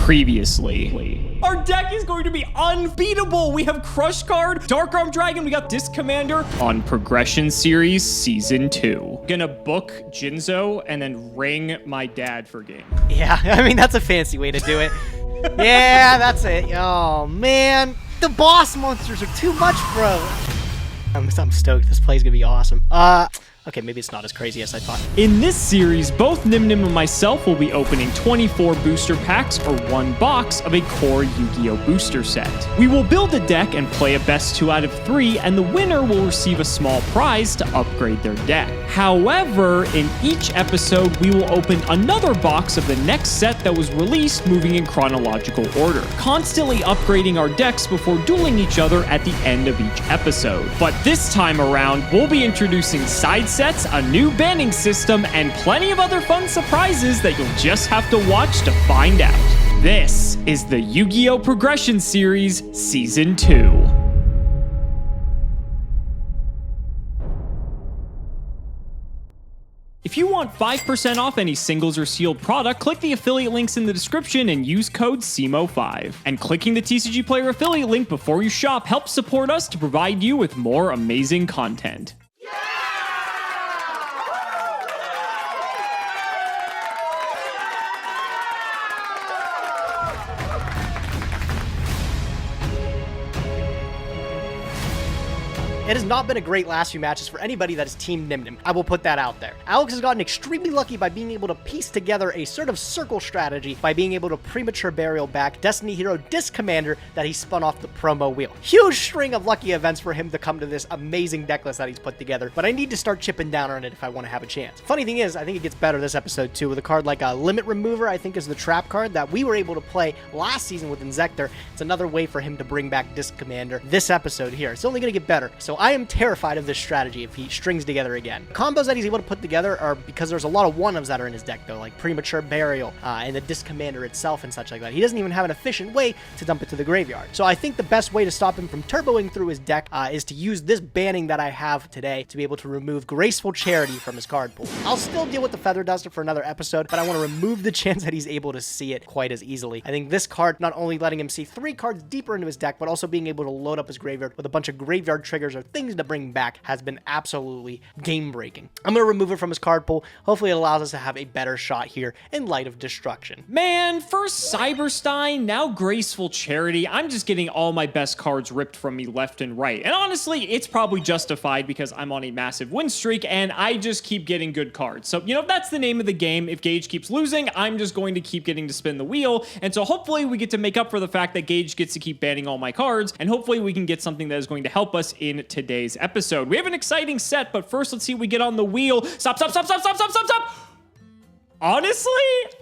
Previously. Our deck is going to be unbeatable. We have Crush Card, Dark Arm Dragon, we got Disc Commander on Progression Series Season 2. Gonna book Jinzo and then ring my dad for game. Yeah, I mean, that's a fancy way to do it. Yeah, that's it. Oh, man. The boss monsters are too much, bro. I'm stoked. This play's gonna be awesome. Okay, maybe it's not as crazy as I thought. In this series, both Nyhmnim and myself will be opening 24 booster packs or one box of a core Yu-Gi-Oh! Booster set. We will build a deck and play a best 2 out of 3, and the winner will receive a small prize to upgrade their deck. However, in each episode, we will open another box of the next set that was released, moving in chronological order, constantly upgrading our decks before dueling each other at the end of each episode. But this time around, we'll be introducing side sets, a new banning system, and plenty of other fun surprises that you'll just have to watch to find out. This is the Yu-Gi-Oh! Progression Series Season 2. If you want 5% off any singles or sealed product, click the affiliate links in the description and use code Cimoooooooo5. And clicking the TCG Player affiliate link before you shop helps support us to provide you with more amazing content. It has not been a great last few matches for anybody that is Team Nyhmnim. I will put that out there. Alex has gotten extremely lucky by being able to piece together a sort of circle strategy by being able to premature burial back Destiny Hero Disc Commander that he spun off the promo wheel. Huge string of lucky events for him to come to this amazing deck list that he's put together, but I need to start chipping down on it if I want to have a chance. Funny thing is, I think it gets better this episode too, with a card like a Limit Remover, I think is the trap card that we were able to play last season with Inzektor. It's another way for him to bring back Disc Commander this episode here. It's only going to get better, so I am terrified of this strategy if he strings together again. Combos that he's able to put together are because there's a lot of one-ofs that are in his deck though, like Premature Burial and the Disc Commander itself and such like that. He doesn't even have an efficient way to dump it to the graveyard. So I think the best way to stop him from turboing through his deck is to use this banning that I have today to be able to remove Graceful Charity from his card pool. I'll still deal with the Feather Duster for another episode, but I want to remove the chance that he's able to see it quite as easily. I think this card, not only letting him see 3 cards deeper into his deck, but also being able to load up his graveyard with a bunch of graveyard triggers or things to bring back, has been absolutely game-breaking. I'm going to remove it from his card pool. Hopefully it allows us to have a better shot here in Light of Destruction. Man, first Cyberstein, now Graceful Charity. I'm just getting all my best cards ripped from me left and right. And honestly, it's probably justified because I'm on a massive win streak and I just keep getting good cards. So, you know, that's the name of the game. If Gage keeps losing, I'm just going to keep getting to spin the wheel. And so hopefully we get to make up for the fact that Gage gets to keep banning all my cards. And hopefully we can get something that is going to help us in today's episode. We have an exciting set, but first let's see if we get on the wheel. Stop. Honestly,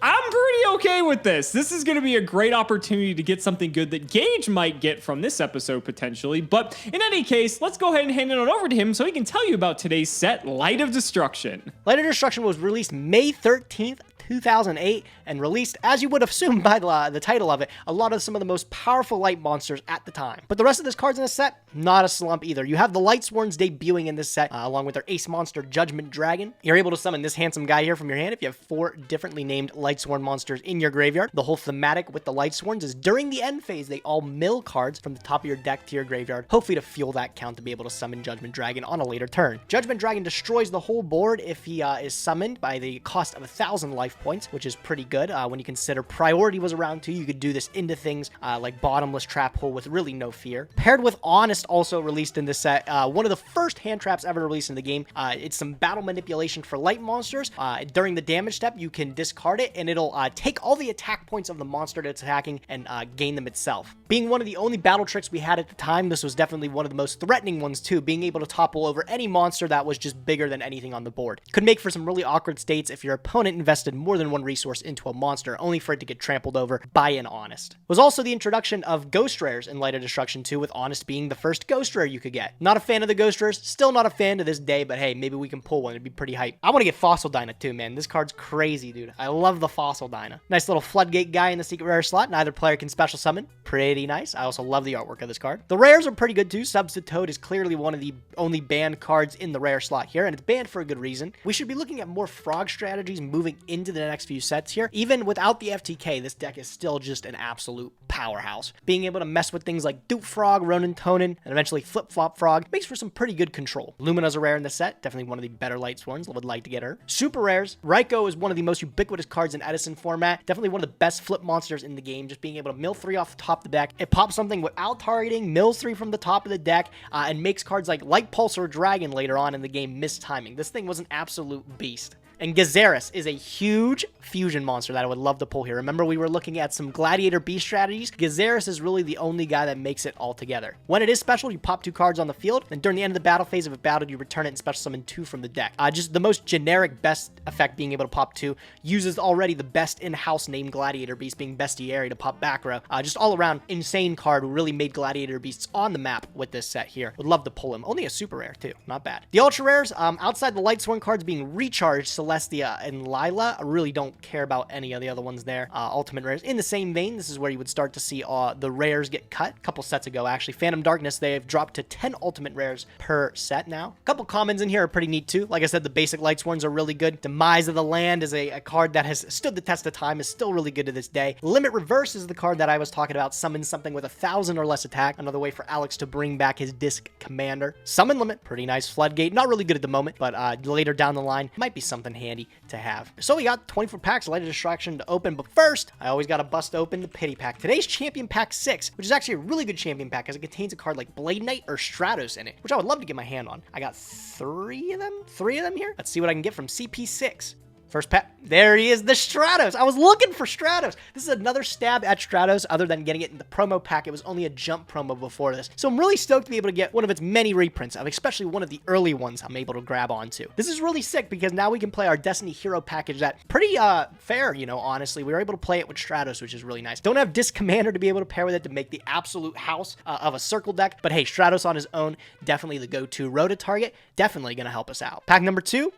I'm pretty okay with this. This is going to be a great opportunity to get something good that Gage might get from this episode potentially. But in any case, let's go ahead and hand it on over to him so he can tell you about today's set, Light of Destruction. Light of Destruction was released May 13th, 2008, and released, as you would assume by the title of it, a lot of some of the most powerful light monsters at the time. But the rest of this cards in this set, not a slump either. You have the Lightsworns debuting in this set, along with their ace monster, Judgment Dragon. You're able to summon this handsome guy here from your hand if you have 4 differently named Lightsworn monsters in your graveyard. The whole thematic with the Lightsworns is during the end phase, they all mill cards from the top of your deck to your graveyard, hopefully to fuel that count to be able to summon Judgment Dragon on a later turn. Judgment Dragon destroys the whole board if he is summoned by the cost of 1,000 life points, which is pretty good. When you consider priority was around 2, you could do this into things like Bottomless Trap Hole with really no fear. Paired with Honest, also released in this set, one of the first hand traps ever released in the game. It's some battle manipulation for light monsters. During the damage step, you can discard it and it'll take all the attack points of the monster that's attacking and gain them itself. Being one of the only battle tricks we had at the time, this was definitely one of the most threatening ones too, being able to topple over any monster that was just bigger than anything on the board. Could make for some really awkward states if your opponent invested more than one resource into a monster, only for it to get trampled over by an Honest. It was also the introduction of Ghost Rares in Light of Destruction 2, with Honest being the first Ghost Rare you could get. Not a fan of the Ghost Rares, still not a fan to this day, but hey, maybe we can pull one. It'd be pretty hype. I want to get Fossil Dyna too, man. This card's crazy, dude. I love the Fossil Dyna. Nice little Floodgate guy in the secret rare slot. Neither player can special summon. Pretty nice. I also love the artwork of this card. The rares are pretty good too. Substitute is clearly one of the only banned cards in the rare slot here, and it's banned for a good reason. We should be looking at more frog strategies moving into the next few sets here. Even without the FTK, this deck is still just an absolute powerhouse. Being able to mess with things like Dupe Frog, Ronin Tonin, and eventually Flip Flop Frog makes for some pretty good control. Lumina's a rare in the set, definitely one of the better light sworns. Would like to get her. Super rares. Raikou is one of the most ubiquitous cards in Edison format. Definitely one of the best flip monsters in the game. Just being able to mill 3 off the top of the deck. It pops something without targeting, mills 3 from the top of the deck, and makes cards like Light Pulse or Dragon later on in the game miss timing. This thing was an absolute beast. And Gyzarus is a huge fusion monster that I would love to pull here. Remember, we were looking at some Gladiator Beast strategies. Gyzarus is really the only guy that makes it all together. When it is special, you pop 2 cards on the field, and during the end of the battle phase of a battle, you return it and special summon 2 from the deck. Just the most generic best effect, being able to pop 2, uses already the best in-house named Gladiator Beast, being Bestiary, to pop back row. Just all around insane card who really made Gladiator Beasts on the map with this set here. Would love to pull him. Only a super rare too, not bad. The ultra rares, outside the light sworn cards being recharged, Celestia and Lila, I really don't care about any of the other ones there. Ultimate rares. In the same vein, this is where you would start to see the rares get cut. A couple sets ago, actually. Phantom Darkness, they have dropped to 10 ultimate rares per set now. A couple commons in here are pretty neat too. Like I said, the basic light sworns are really good. Demise of the Land is a card that has stood the test of time, is still really good to this day. Limit Reverse is the card that I was talking about. Summon something with 1,000 or less attack. Another way for Alex to bring back his Disc Commander. Summon Limit, pretty nice. Floodgate, not really good at the moment, but later down the line, might be something handy to have. So we got 24 packs, Light of Destruction to open, but first, I always got to bust open the Pity Pack. Today's Champion Pack 6, which is actually a really good Champion Pack, as it contains a card like Blade Knight or Stratos in it, which I would love to get my hand on. I got 3 of them here. Let's see what I can get from CP6. First pack, there he is, the Stratos. I was looking for Stratos. This is another stab at Stratos, other than getting it in the promo pack. It was only a jump promo before this. So I'm really stoked to be able to get one of its many reprints of, especially one of the early ones I'm able to grab onto. This is really sick because now we can play our Destiny Hero package that pretty fair, you know, honestly. We were able to play it with Stratos, which is really nice. Don't have Disc Commander to be able to pair with it to make the absolute house of a circle deck, but hey, Stratos on his own, definitely the go-to Rota target, definitely gonna help us out. Pack number 2,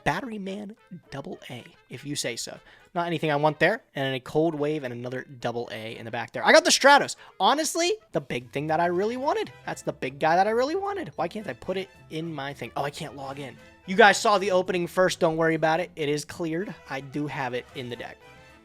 Battery Man AA, if you say so. Not anything I want there. And a Cold Wave and another AA in the back there. I got the Stratos. Honestly, the big thing that I really wanted. That's the big guy that I really wanted. Why can't I put it in my thing? Oh, I can't log in. You guys saw the opening first. Don't worry about it. It is cleared. I do have it in the deck.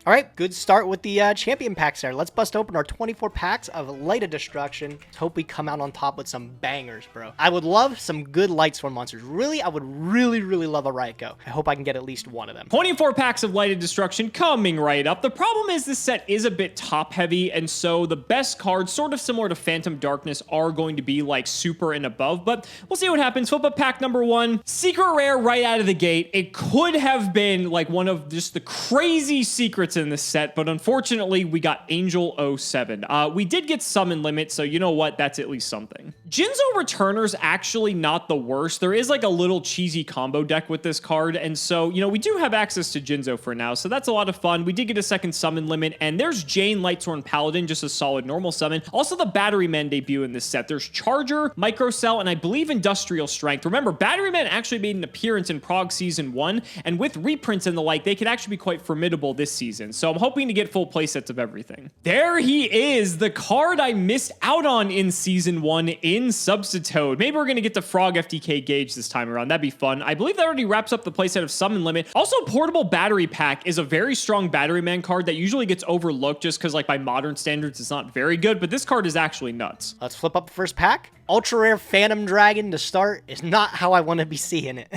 All right, good start with the champion packs there. Let's bust open our 24 packs of Light of Destruction. Let's hope we come out on top with some bangers, bro. I would love some good light sworn monsters. Really, I would really love a Raikou. I hope I can get at least one of them. 24 packs of Light of Destruction coming right up. The problem is this set is a bit top heavy, and so the best cards, sort of similar to Phantom Darkness, are going to be like super and above, but we'll see what happens. Flip up pack number 1. Secret rare right out of the gate. It could have been like one of just the crazy secrets in this set, but unfortunately we got Angel 07. We did get Summon Limit, so you know what, that's at least something. Jinzo Returner's actually not the worst. There is like a little cheesy combo deck with this card, and so, you know, we do have access to Jinzo for now, so that's a lot of fun. We did get a second Summon Limit, and there's Jane Lightsworn Paladin, just a solid normal summon. Also the Battery Men debut in this set. There's Charger, Microcell, and I believe Industrial Strength. Remember, Battery Men actually made an appearance in Prague Season 1, and with reprints and the like, they could actually be quite formidable this season, so I'm hoping to get full playsets of everything. There he is, the card I missed out on in Season 1 in Substitoad. Maybe we're going to get the Frog FTK Gauge this time around. That'd be fun. I believe that already wraps up the playset of Summon Limit. Also, Portable Battery Pack is a very strong Battery Man card that usually gets overlooked just because, like, by modern standards, it's not very good, but this card is actually nuts. Let's flip up the first pack. Ultra rare Phantom Dragon to start is not how I want to be seeing it.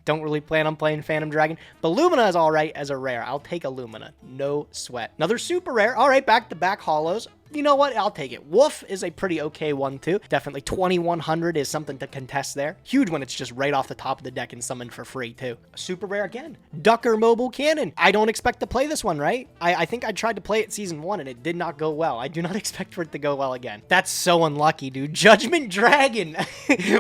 Don't really plan on playing Phantom Dragon, but Lumina is all right as a rare. I'll take a Lumina. No sweat. Another super rare. All right, back-to-back holos. You know what? I'll take it. Wolf is a pretty okay one, too. Definitely 2100 is something to contest there. Huge when it's just right off the top of the deck and summoned for free, too. A super rare again. Ducker Mobile Cannon. I don't expect to play this one, right? I think I tried to play it Season 1, and it did not go well. I do not expect for it to go well again. That's so unlucky, dude. Judgment Dragon.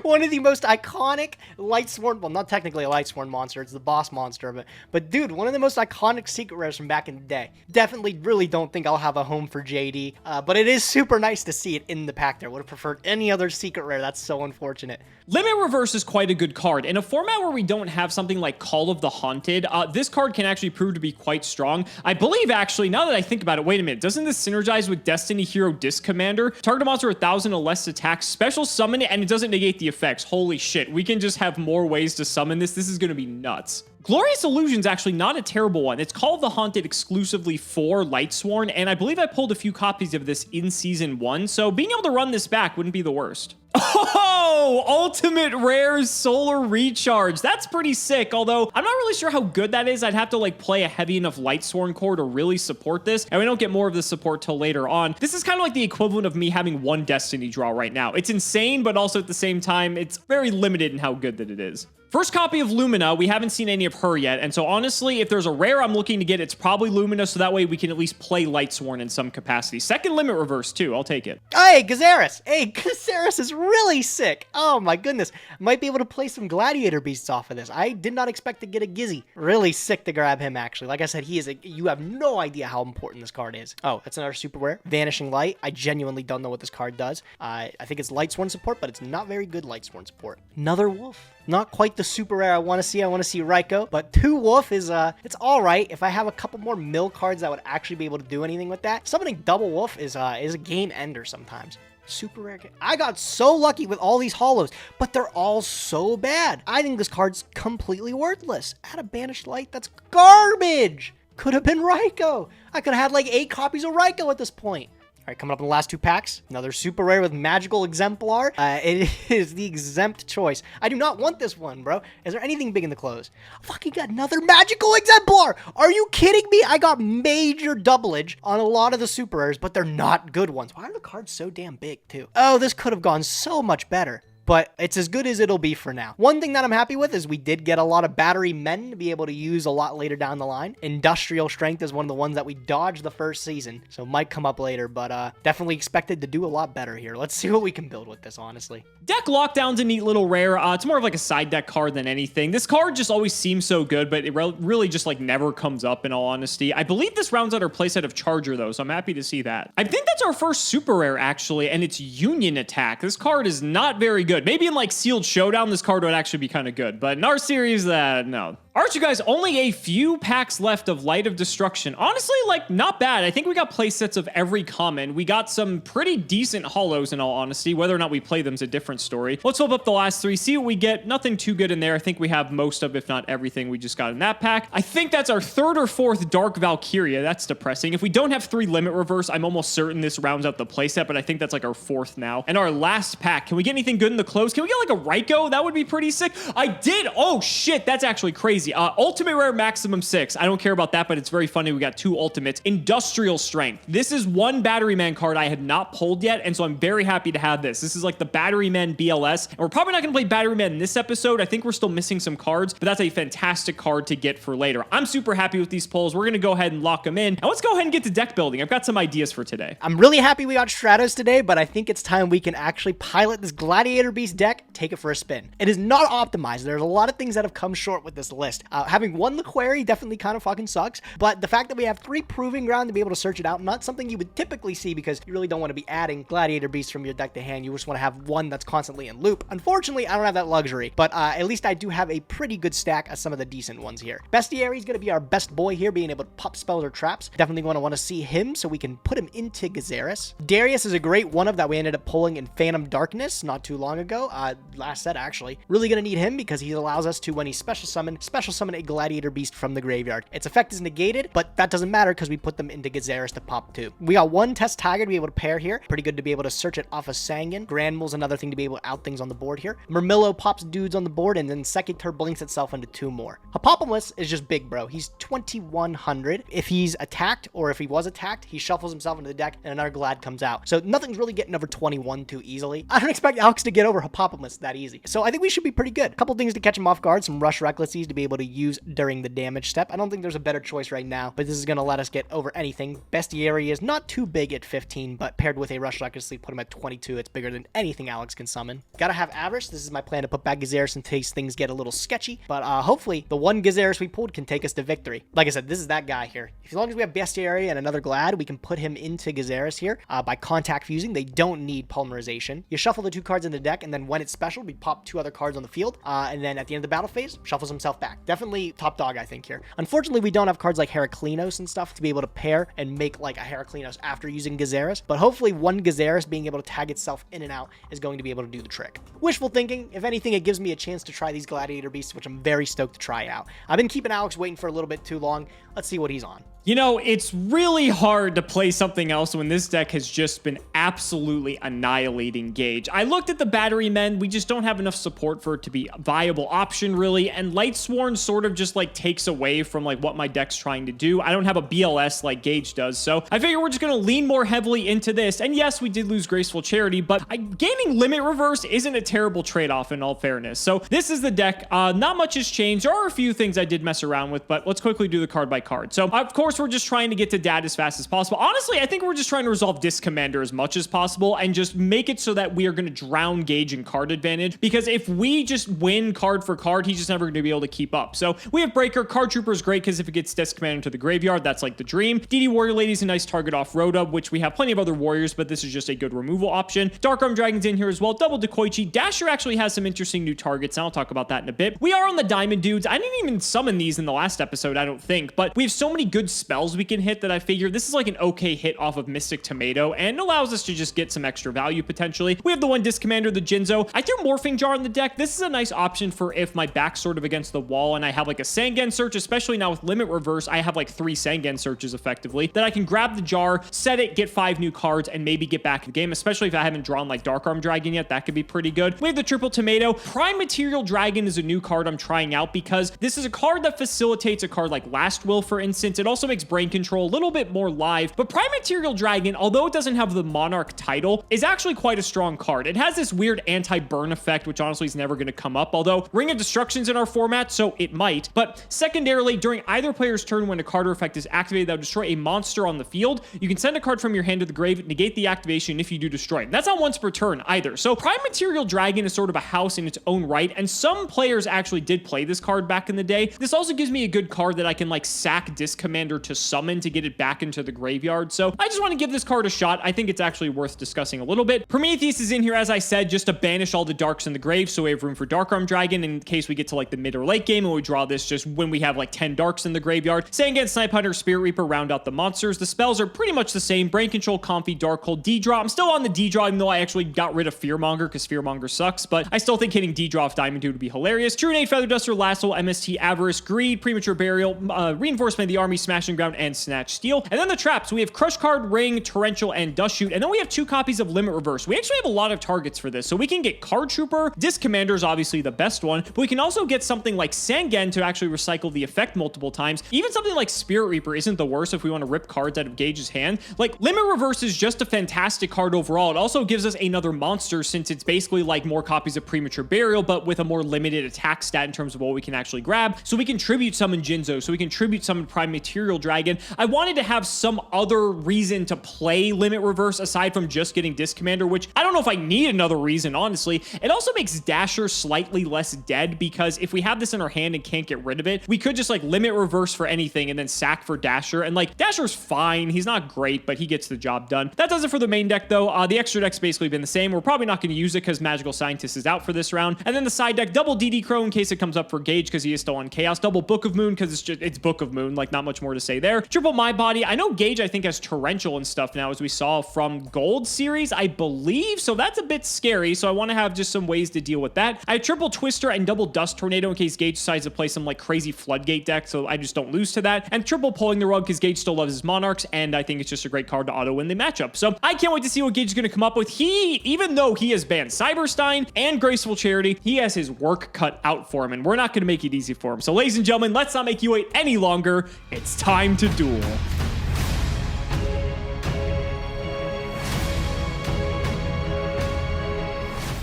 One of the most iconic Lightsworn, well, not technically a Lightsworn monster. It's the boss monster, but dude, one of the most iconic secret rares from back in the day. Definitely really don't think I'll have a home for JD. But it is super nice to see it in the pack there. Would have preferred any other secret rare. That's so unfortunate. Limit Reverse is quite a good card. In a format where we don't have something like Call of the Haunted, this card can actually prove to be quite strong. I believe, actually, now that I think about it, wait a minute, doesn't this synergize with Destiny Hero Disc Commander? Target monster 1,000 or less attack, special summon it, and it doesn't negate the effects. Holy shit, we can just have more ways to summon this. This is going to be nuts. Glorious Illusion's actually not a terrible one. It's Call of the Haunted exclusively for Lightsworn, and I believe I pulled a few copies of this in Season 1, so being able to run this back wouldn't be the worst. Oh, Ultimate Rare's Solar Recharge. That's pretty sick, although I'm not really sure how good that is. I'd have to like play a heavy enough Lightsworn core to really support this, and we don't get more of the support till later on. This is kind of like the equivalent of me having one Destiny draw right now. It's insane, but also at the same time, it's very limited in how good that it is. First copy of Lumina, we haven't seen any of her yet, and so honestly, if there's a rare I'm looking to get, it's probably Lumina, so that way we can at least play Lightsworn in some capacity. Second Limit Reverse, too. I'll take it. Hey, Gazaris! Hey, Gazaris is really sick! Oh my goodness. Might be able to play some Gladiator Beasts off of this. I did not expect to get a Gizzy. Really sick to grab him, actually. Like I said, you have no idea how important this card is. Oh, that's another super rare. Vanishing Light. I genuinely don't know what this card does. I think it's Lightsworn support, but it's not very good Lightsworn support. Another Wolf. Not quite the super rare I want to see. I want to see Raikou, but 2 Wolf is, it's all right. If I have a couple more mill cards that would actually be able to do anything with that, summoning double Wolf is a game ender sometimes. Super rare. I got so lucky with all these hollows, but they're all so bad. I think this card's completely worthless. Add a Banished Light, that's garbage. Could have been Raikou. I could have had like 8 copies of Raikou at this point. All right, coming up in the last 2 packs, another super rare with Magical Exemplar. It is the exempt choice. I do not want this one, bro. Is there anything big in the close? Fucking got another Magical Exemplar! Are you kidding me? I got major doublage on a lot of the super rares, but they're not good ones. Why are the cards so damn big, too? Oh, this could have gone so much better. But it's as good as it'll be for now. One thing that I'm happy with is we did get a lot of battery men to be able to use a lot later down the line. Industrial Strength is one of the ones that we dodged the first season, so might come up later, but definitely expected to do a lot better here. Let's see what we can build with this, honestly. Deck Lockdown's a neat little rare. It's more of like a side deck card than anything. This card just always seems so good, but it really just like never comes up in all honesty. I believe this rounds out our playset of Charger though, so I'm happy to see that. I think that's our first super rare actually, and it's Union Attack. This card is not very good. Maybe in like Sealed Showdown, this card would actually be kind of good, but in our series, no. Alright, you guys, only a few packs left of Light of Destruction. Honestly, like, not bad. I think we got playsets of every common. We got some pretty decent hollows in all honesty. Whether or not we play them is a different story. Let's open up the last 3, see what we get. Nothing too good in there. I think we have most of, if not everything we just got in that pack. I think that's our 3rd or 4th Dark Valkyria. That's depressing. If we don't have 3 Limit Reverse, I'm almost certain this rounds out the playset, but I think that's like our 4th now. And our last pack, can we get anything good in the close? Can we get like a Raikou? That would be pretty sick. I did. Oh shit, that's actually crazy. Ultimate Rare Maximum 6. I don't care about that, but it's very funny. We got 2 ultimates. Industrial Strength. This is one Battery Man card I had not pulled yet, and so I'm very happy to have this. This is like the Battery Man BLS, and we're probably not going to play Battery Man in this episode. I think we're still missing some cards, but that's a fantastic card to get for later. I'm super happy with these pulls. We're going to go ahead and lock them in, and let's go ahead and get to deck building. I've got some ideas for today. I'm really happy we got Stratos today, but I think it's time we can actually pilot this Gladiator Beast deck, take it for a spin. It is not optimized. There's a lot of things that have come short with this list. Having one Query definitely kind of fucking sucks, but the fact that we have 3 Proving Ground to be able to search it out, not something you would typically see because you really don't want to be adding Gladiator Beasts from your deck to hand. You just want to have one that's constantly in loop. Unfortunately, I don't have that luxury, but at least I do have a pretty good stack of some of the decent ones here. Bestiary is going to be our best boy here, being able to pop spells or traps. Definitely going to want to see him so we can put him into Gazaris. Darius is a great one-of that we ended up pulling in Phantom Darkness not too long ago. Last set, actually. Really going to need him because he allows us to, when he special summon a Gladiator Beast from the graveyard. Its effect is negated, but that doesn't matter because we put them into Gazaris to pop 2. We got 1 Test Tiger to be able to pair here. Pretty good to be able to search it off of Sangan. Granmel's another thing to be able to out things on the board here. Murmillo pops dudes on the board, and then Secutor blinks itself into 2 more. Hippopotamus is just big, bro. He's 2100. If he's attacked, or if he was attacked, he shuffles himself into the deck, and another Glad comes out. So nothing's really getting over 21 too easily. I don't expect Alex to get over Hippopotamus that easy. So I think we should be pretty good. A couple things to catch him off guard. Some Rush Recklessies to be able able to use during the damage step. I don't think there's a better choice right now, but this is going to let us get over anything. Bestiary is not too big at 15, but paired with a Rush Recklessly, put him at 22. It's bigger than anything Alex can summon. Gotta have Avarice. This is my plan to put back Gyzarus in case things get a little sketchy, but hopefully the one Gyzarus we pulled can take us to victory. Like I said, this is that guy here. As long as we have Bestiary and another Glad, we can put him into Gyzarus here by contact fusing. They don't need Polymerization. You shuffle the 2 cards in the deck, and then when it's special, we pop 2 other cards on the field, and then at the end of the battle phase, shuffles himself back. Definitely top dog, I think, here. Unfortunately, we don't have cards like Heraclinos and stuff to be able to pair and make like a Heraclinos after using Gyzarus, but hopefully one Gyzarus being able to tag itself in and out is going to be able to do the trick. Wishful thinking. If anything, it gives me a chance to try these Gladiator Beasts, which I'm very stoked to try out. I've been keeping Alex waiting for a little bit too long. Let's see what he's on. You know, it's really hard to play something else when this deck has just been absolutely annihilating Gage. I looked at the Battery Men. We just don't have enough support for it to be a viable option, really. And Lightsworn sort of just like takes away from like what my deck's trying to do. I don't have a BLS like Gage does. So I figure we're just going to lean more heavily into this. And yes, we did lose Graceful Charity, but gaining Limit Reverse isn't a terrible trade-off in all fairness. So this is the deck. Not much has changed. There are a few things I did mess around with, but let's quickly do the card by card. So of course, we're just trying to get to Dad as fast as possible. Honestly, I think we're just trying to resolve Disc Commander as much as possible and just make it so that we are going to drown Gage in card advantage, because if we just win card for card, he's just never going to be able to keep up. So we have Breaker. Card Trooper is great because if it gets Disc Commander into the graveyard, that's like the dream. DD Warrior Lady is a nice target off Rhoda, which we have plenty of other warriors, but this is just a good removal option. Dark Arm Dragon's in here as well. Double Dekoichi. Dasher actually has some interesting new targets, and I'll talk about that in a bit. We are on the Diamond Dudes. I didn't even summon these in the last episode, I don't think, but we have so many good spells we can hit that I figure this is like an okay hit off of Mystic Tomato and allows us to just get some extra value potentially. We have the one Disc Commander, the Jinzo. I threw Morphing Jar in the deck. This is a nice option for if my back's sort of against the wall and I have like a Sangen Search, especially now with Limit Reverse. I have like 3 Sangen Searches effectively that I can grab the jar, set it, get 5 new cards, and maybe get back in the game, especially if I haven't drawn like Dark Arm Dragon yet. That could be pretty good. We have the Triple Tomato. Prime Material Dragon is a new card I'm trying out because this is a card that facilitates a card like Last Will, for instance. It also makes Brain Control a little bit more live, but Prime Material Dragon, although it doesn't have the Monarch title, is actually quite a strong card. It has this weird anti-burn effect, which honestly is never going to come up, although Ring of Destruction's in our format, so it might. But secondarily, during either player's turn when a card or effect is activated that will destroy a monster on the field, you can send a card from your hand to the grave, negate the activation if you do destroy it. That's not once per turn either. So Prime Material Dragon is sort of a house in its own right, and some players actually did play this card back in the day. This also gives me a good card that I can like sack Disc Commander to summon to get it back into the graveyard. So I just want to give this card a shot. I think it's actually worth discussing a little bit. Prometheus is in here, as I said, just to banish all the darks in the grave, so we have room for Dark Arm Dragon in case we get to like the mid or late game and we draw this just when we have like 10 darks in the graveyard. Sangan, Snipe Hunter, Spirit Reaper round out the monsters. The spells are pretty much the same. Brain Control, Comfy, Darkhold, D-Draw. I'm still on the D-Draw, even though I actually got rid of Fearmonger because Fearmonger sucks, but I still think hitting D-Draw off Diamond Dude would be hilarious. True Nade, Feather Duster, Lasso, MST, Avarice, Greed, Premature Burial, Reinforcement of the Army, Smashing Ground, and Snatch Steel. And then the traps. We have Crush Card, Ring, Torrential, and Dust Shoot. And then we have 2 copies of Limit Reverse. We actually have a lot of targets for this. So we can get Card Trooper. Disc Commander is obviously the best one, but we can also get something like Sangen to actually recycle the effect multiple times. Even something like Spirit Reaper isn't the worst if we want to rip cards out of Gage's hand. Like, Limit Reverse is just a fantastic card overall. It also gives us another monster since it's basically like more copies of Premature Burial, but with a more limited attack stat in terms of what we can actually grab. So we can tribute summon Jinzo, so we can tribute summon Prime Material Dragon. I wanted to have some other reason to play Limit Reverse aside from just getting Disc Commander, which I don't know if I need another reason, honestly. It also makes Dasher slightly less dead because if we have this in our hand and can't get rid of it, we could just like Limit Reverse for anything and then sack for Dasher. And like, Dasher's fine. He's not great, but he gets the job done. That does it for the main deck though. The extra deck's basically been the same. We're probably not going to use it because Magical Scientist is out for this round. And then the side deck, double DD Crow in case it comes up for Gage because he is still on Chaos. Double Book of Moon because it's Book of Moon. Like, not much more to say there. Triple My Body. I know Gage, I think, has Torrential and stuff now, as we saw from Gold series, I believe. So that's a bit scary. So I want to have just some ways to deal with that. I have Triple Twister and Double Dust Tornado in case Gage decides to play some like crazy Floodgate deck, so I just don't lose to that. And Triple Pulling the Rug because Gage still loves his Monarchs, and I think it's just a great card to auto win the matchup. So I can't wait to see what Gage is going to come up with. Even though he has banned Cyberstein and Graceful Charity, he has his work cut out for him, and we're not going to make it easy for him. So ladies and gentlemen, let's not make you wait any longer. It's time to duel.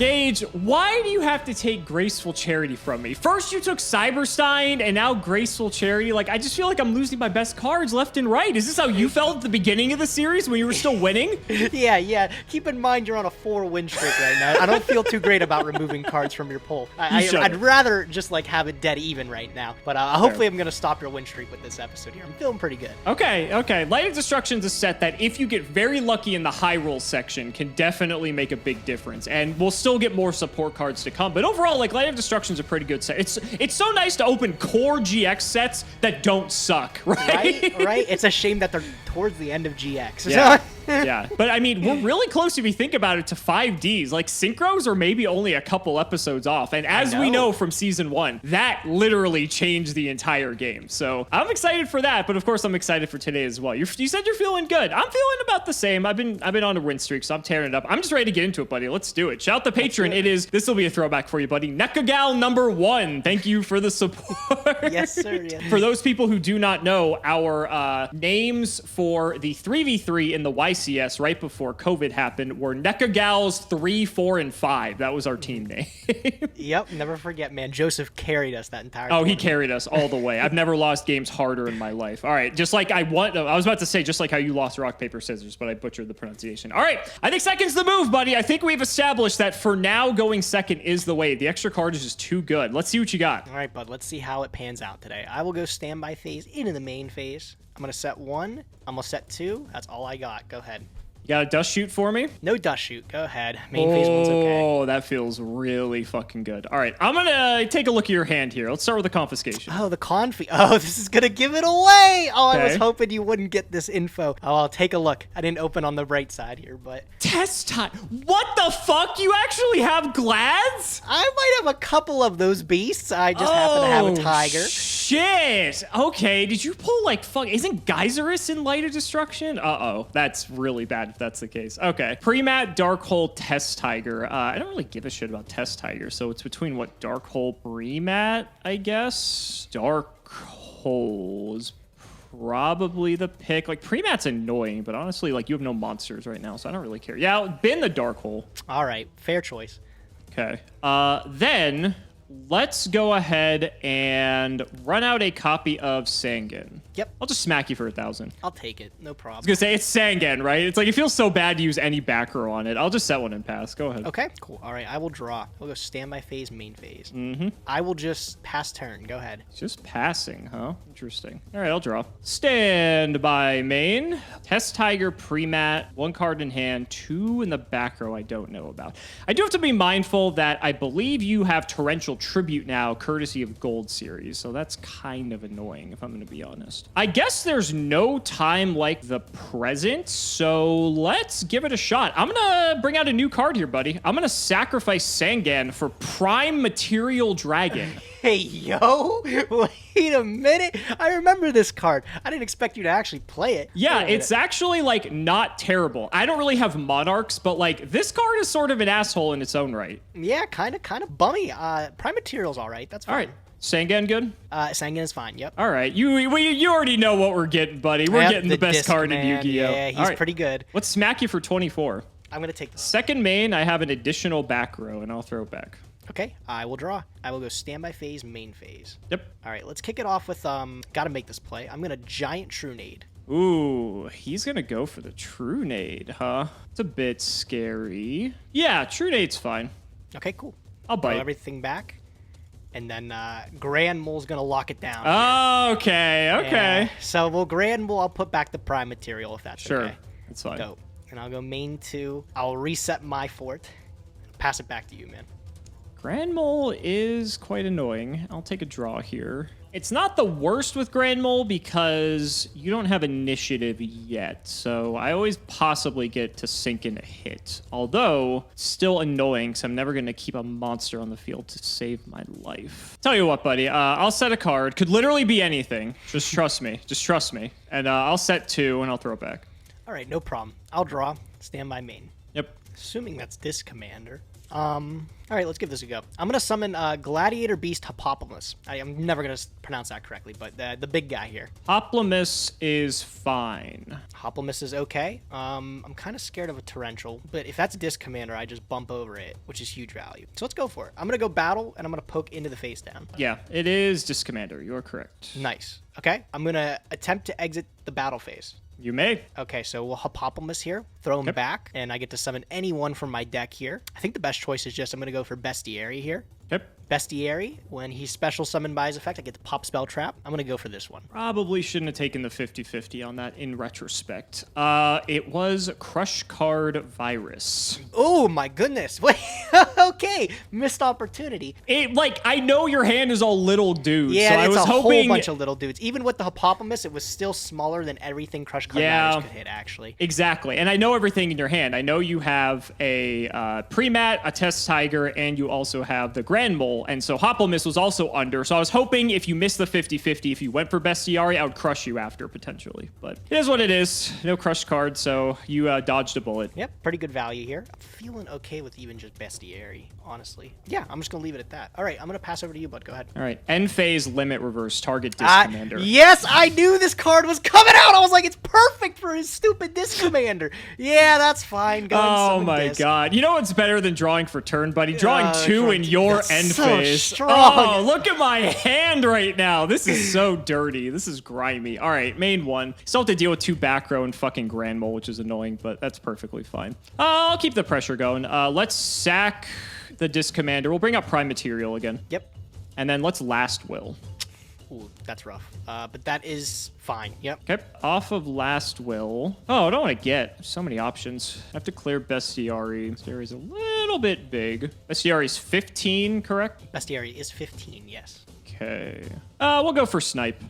Gage, why do you have to take Graceful Charity from me? First you took Cyberstein and now Graceful Charity. Like, I just feel like I'm losing my best cards left and right. Is this how you felt at the beginning of the series when you were still winning? Yeah. Keep in mind you're on a 4-win streak right now. I don't feel too great about removing cards from your pool. I'd rather just like have it dead even right now. But hopefully I'm going to stop your win streak with this episode here. I'm feeling pretty good. Okay. Light of Destruction's a set that if you get very lucky in the high roll section can definitely make a big difference. And we'll still get more support cards to come. But overall, like, Light of Destruction's a pretty good set. It's so nice to open core GX sets that don't suck, right? Right? It's a shame that they're towards the end of GX. Yeah. Yeah, but I mean, we're really close if you think about it to 5Ds. Like, synchros are maybe only a couple episodes off. And as we know from season 1, that literally changed the entire game. So I'm excited for that. But of course, I'm excited for today as well. You said you're feeling good. I'm feeling about the same. I've been on a win streak, so I'm tearing it up. I'm just ready to get into it, buddy. Let's do it. Shout the patron. This will be a throwback for you, buddy. Nekagal #1. Thank you for the support. Yes, sir. Yes. For those people who do not know, our names for the 3v3 in the YCS right before COVID happened were Nekagals 3, 4, and 5. That was our team name. Yep, never forget, man. Joseph carried us that entire he carried us all the way. I've never lost games harder in my life. All right, just like I was about to say, just like how you lost rock, paper, scissors, but I butchered the pronunciation. All right, I think second's the move, buddy. I think we've established that for now, going second is the way. The extra card is just too good. Let's see what you got. All right, bud, let's see how it pans out today. I will go standby phase into the main phase. I'm going to set 1. I'm going to set 2. That's all I got. Go ahead. You got a dust shoot for me? No dust shoot. Go ahead. Main phase 1's okay. Oh, that feels really fucking good. All right, I'm going to take a look at your hand here. Let's start with the confiscation. Oh, the confi. Oh, this is going to give it away. Oh, okay. I was hoping you wouldn't get this info. Oh, I'll take a look. I didn't open on the right side here, but... Test time. What the fuck? You actually have Glads? I might have a couple of those beasts. I just happen to have a tiger. Shit. Okay, did you pull like fuck? Isn't Geyserus in Light of Destruction? Uh-oh, that's really bad if that's the case. Okay, Premat, Dark Hole, Test Tiger. I don't really give a shit about Test Tiger, so it's between what? Dark Hole, Premat, I guess? Dark Hole is probably the pick. Like, Premat's annoying, but honestly, like, you have no monsters right now, so I don't really care. Yeah, bin the Dark Hole. All right, fair choice. Okay, then... let's go ahead and run out a copy of Sangan. Yep. I'll just smack you for 1,000. I'll take it. No problem. I was going to say, it's Sangan, right? It's like, it feels so bad to use any back row on it. I'll just set one and pass. Go ahead. Okay, cool. All right, I will draw. We'll go standby phase, main phase. Mm-hmm. I will just pass turn. Go ahead. Just passing, huh? Interesting. All right, I'll draw. Standby main. Test Tiger, Premat, 1 card in hand, 2 in the back row I don't know about. I do have to be mindful that I believe you have Torrential Tribute now, courtesy of Gold Series, so that's kind of annoying, if I'm going to be honest. I guess there's no time like the present, so let's give it a shot. I'm going to bring out a new card here, buddy. I'm going to sacrifice Sangan for Prime Material Dragon. Hey, yo, wait a minute. I remember this card. I didn't expect you to actually play it. Yeah, it's actually, like, not terrible. I don't really have Monarchs, but, like, this card is sort of an asshole in its own right. Yeah, kind of bummy. Prime Material's all right. That's fine. All right. Sangan good? Sangan is fine, yep. All right. You already know what we're getting, buddy. We're getting the best card in Yu-Gi-Oh! Yeah, he's pretty good. Let's smack you for 24. I'm going to take this. Second main, I have an additional back row, and I'll throw it back. Okay, I will draw. I will go standby phase, main phase. Yep. All right, let's kick it off with, gotta make this play. I'm going to Giant True Nade. Ooh, he's going to go for the True Nade, huh? It's a bit scary. Yeah, True Nade's fine. Okay, cool. I'll bite. Throw everything back. And then Grand Mole's going to lock it down. Oh, okay. So we'll Grand Mole, I'll put back the Prime Material if that's okay. Sure, that's fine. Dope. And I'll go main 2. I'll reset my fort. Pass it back to you, man. Grand Mole is quite annoying. I'll take a draw here. It's not the worst with Grand Mole because you don't have initiative yet, so I always possibly get to sink in a hit. Although, still annoying, so I'm never going to keep a monster on the field to save my life. Tell you what, buddy, I'll set a card. Could literally be anything. Just trust me. Just trust me. And I'll set 2, and I'll throw it back. All right, no problem. I'll draw. Stand by main. Yep. Assuming that's this commander. All right, let's give this a go. I'm gonna summon Gladiator Beast Hippopotamus. I'm never gonna pronounce that correctly, but the big guy here. Hoplomys is fine. Hoplomys is okay. I'm kind of scared of a Torrential, but if that's a Disc Commander, I just bump over it, which is huge value. So let's go for it. I'm gonna go battle, and I'm gonna poke into the face down. Yeah, it is Disc Commander. You're correct. Nice. Okay, I'm gonna attempt to exit the battle phase. You may. Okay, so we'll Hippopotamus here, throw him back, and I get to summon anyone from my deck here. I think the best choice is just I'm going to go for Bestiary here. Yep. Bestiary, when he's special summoned by his effect, I get the Pop Spell Trap. I'm going to go for this one. Probably shouldn't have taken the 50-50 on that in retrospect. It was Crush Card Virus. Oh my goodness. Wait, okay, missed opportunity. I know your hand is all little dudes, Yeah, so I it's was a whole hoping... bunch of little dudes. Even with the Hippopotamus, it was still smaller than everything Crush Card Virus could hit, actually. Exactly, and I know everything in your hand. I know you have a Pre-Mat, a Test Tiger, and you also have the Grand Mole, and so Hoplomys was also under, so I was hoping if you missed the 50-50, if you went for Bestiary, I would crush you after, potentially. But it is what it is. No crush card, so you dodged a bullet. Yep, pretty good value here. I'm feeling okay with even just Bestiary, honestly. Yeah, I'm just going to leave it at that. All right, I'm going to pass over to you, bud. Go ahead. All right, End Phase Limit Reverse, target Disc Commander. Yes, I knew this card was coming out. I was like, it's perfect for his stupid Disc Commander. Yeah, that's fine. Go ahead and summon my Disc. God. You know what's better than drawing for turn, buddy? Drawing two in your that's End so Phase. strong. Oh, look at my hand right now. This is so dirty. This is grimy. All right, main one. Still have to deal with 2 back row and fucking Grand Mole, which is annoying, but that's perfectly fine. I'll keep the pressure going. Let's sack the Disc Commander. We'll bring up Prime Material again. Yep. And then let's Last Will. Ooh, that's rough. But that is fine. Yep. Okay, off of Last Will. Oh, I don't want to get so many options. I have to clear Bestiary. Bestiary's a little bit big. Bestiary's 15, correct? Bestiary is 15, yes. Okay. We'll go for Snipe.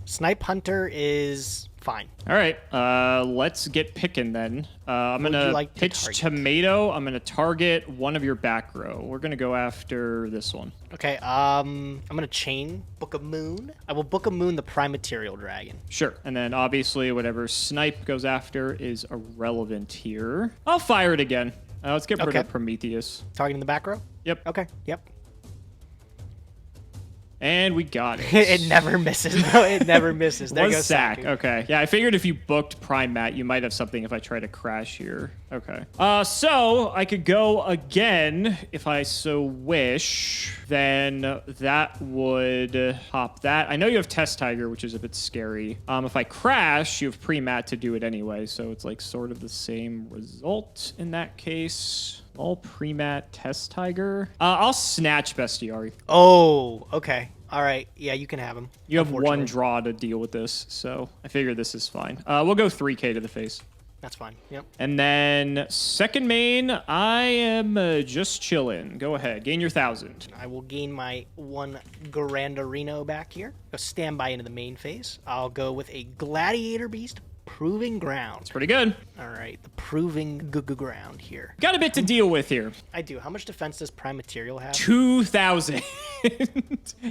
Snipe Hunter is fine. All right, let's get picking then. I'm Would gonna you like to pitch target? Tomato. I'm gonna target one of your back row. We're gonna go after this one. Okay, I'm gonna chain Book of Moon. I will Book of Moon the Prime Material Dragon. Sure, and then obviously whatever Snipe goes after is irrelevant here. I'll fire it again. Let's get rid of Prometheus. Targeting the back row? Yep. Okay, yep. And we got it. It never misses. No, it never misses. There Was goes sack. sacking. Okay. Yeah, I figured if you booked Prime Mat, you might have something if I try to crash here. Okay. So I could go again if I so wish. Then that would pop that. I know you have Test Tiger, which is a bit scary. If I crash, you have Pre-Mat to do it anyway. So it's like sort of the same result in that case. All Pre-Mat Test Tiger. I'll snatch Bestiary. Oh, okay. All right. Yeah, you can have him. You have one draw to deal with this, so I figure this is fine. We'll go 3K to the face. That's fine. Yep. And then second main, I am just chilling. Go ahead. Gain your 1,000. I will gain my 1 Grandarino back here. Go standby into the main phase. I'll go with a Gladiator Beast Proving Ground. It's pretty good. All right. The Proving Ground here. Got a bit to deal with here. I do. How much defense does Prime Material have? 2,000.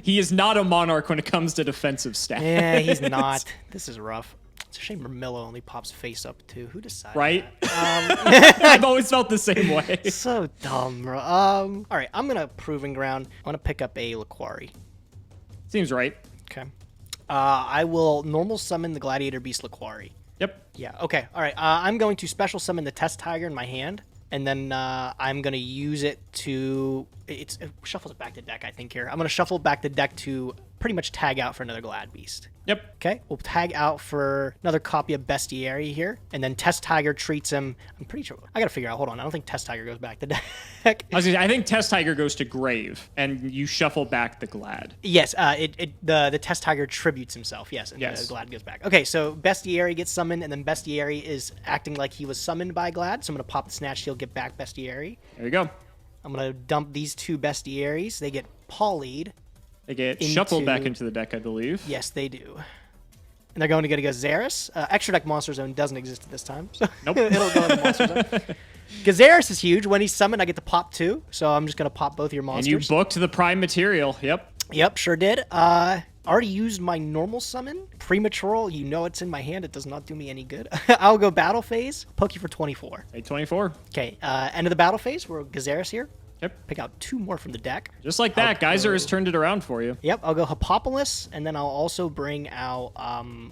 He is not a Monarch when it comes to defensive stats. Yeah, he's not. This is rough. It's a shame Ramillo only pops face up too. Who decided? Right? I've always felt the same way. So dumb, bro. All right, I'm gonna Proving Ground. I'm gonna pick up a Laquari. Seems right. Okay. I will normal summon the Gladiator Beast Laquari. Yep. Yeah. Okay. All right. I'm going to special summon the Test Tiger in my hand, and then I'm gonna use it to. It shuffles it back to deck. I think here. I'm gonna shuffle back the deck to pretty much tag out for another Glad Beast. Yep. Okay, we'll tag out for another copy of Bestiary here, and then Test Tiger treats him. I'm pretty sure. I gotta figure out. Hold on. I don't think Test Tiger goes back to deck. I think Test Tiger goes to Grave, and you shuffle back the Glad. Yes. The Test Tiger tributes himself. Yes. And the Glad goes back. Okay. So Bestiary gets summoned, and then Bestiary is acting like he was summoned by Glad. So I'm gonna pop the Snatch Shield, get back Bestiary. There you go. I'm gonna dump these 2 Bestiaries. They get poly'd. They get shuffled back into the deck, I believe. Yes, they do. And they're going to go Xeris. Extra deck Monster Zone doesn't exist at this time, so nope. It'll go in the Monster Zone. Xeris is huge. When he's summoned, I get to pop 2, so I'm just going to pop both your monsters. And you booked the Prime Material. Yep. Yep, sure did. already used my normal summon. Premature, you know it's in my hand. It does not do me any good. I'll go battle phase. Poke you for 24. 824. Okay, end of the battle phase. We're Gazaris here. Yep. Pick out 2 more from the deck. Just like that, Geyser has turned it around for you. Yep, I'll go Hippopolis, and then I'll also bring out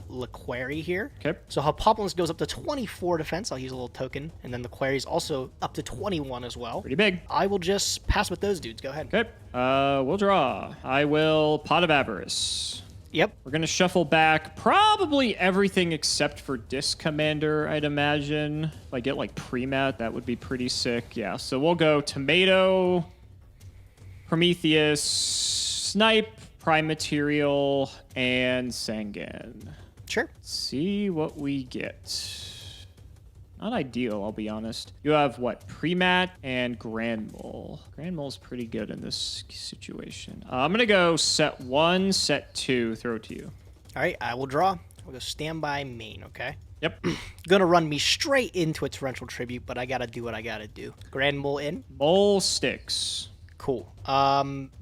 Laquari here. Okay. So Hippopolis goes up to 24 defense. I'll use a little token. And then Laquari is also up to 21 as well. Pretty big. I will just pass with those dudes. Go ahead. Okay. We'll draw. I will Pot of Avarice. Yep. We're going to shuffle back probably everything except for Disc Commander, I'd imagine. If I get like Premat, that would be pretty sick. Yeah, so we'll go Tomato, Prometheus, Snipe, Prime Material, and Sangan. Sure. Let's see what we get. Not ideal, I'll be honest. You have what? Premat and Grand Mole. Grand Mole's pretty good in this situation. I'm going to go set 1, set 2, throw it to you. All right, I will draw. I'll go standby main, okay? Yep. Gonna run me straight into a Torrential Tribute, but I gotta do what I gotta do. Grand Mole in. Mole sticks. Cool.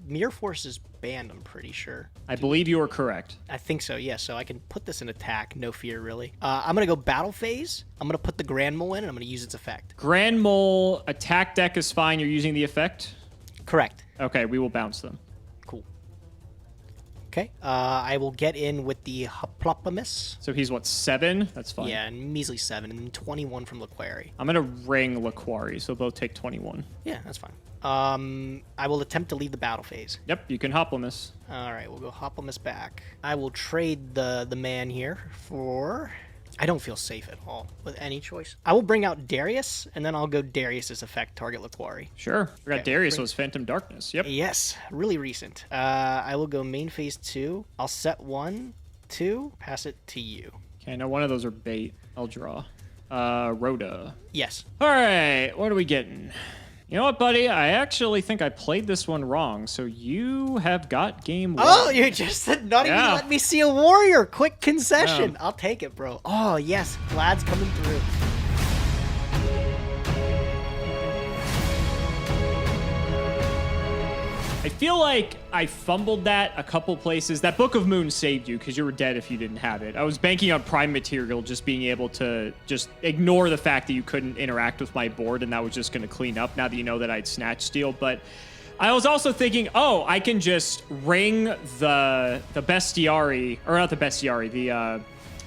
Mirror Force is banned, I'm pretty sure. I believe you are correct. I think so, yeah. So I can put this in attack, no fear, really. I'm going to go battle phase. I'm going to put the Grand Mole in, and I'm going to use its effect. Grand Mole, attack deck is fine. You're using the effect? Correct. Okay, we will bounce them. Cool. Okay. I will get in with the Hoplopomus. So he's what, 7? That's fine. Yeah, and measly 7, and then 21 from Laquari. I'm going to ring Laquari, so both take 21. Yeah, that's fine. I will attempt to leave the battle phase. Yep, you can Hoplimus. All right, we'll go Hoplimus back. I will trade the man here for... I don't feel safe at all with any choice. I will bring out Darius, and then I'll go Darius's effect, target Laquari. Sure. Forgot Okay, Darius was Phantom Darkness. Yep. Yes, really recent. I will go main phase 2. I'll set 1, 2, pass it to you. Okay, now one of those are bait. I'll draw. Rhoda. Yes. All right, what are we getting? You know what, buddy? I actually think I played this one wrong, so you have got game 1. Oh, you just not even let me see a warrior. Quick concession. I'll take it, bro. Oh, yes. Vlad's coming through. I feel like I fumbled that a couple places. That Book of Moon saved you because you were dead if you didn't have it. I was banking on Prime Material just being able to just ignore the fact that you couldn't interact with my board, and that was just going to clean up now that you know that I'd Snatch Steal. But I was also thinking, oh, I can just ring the Bestiari, or not the Bestiari,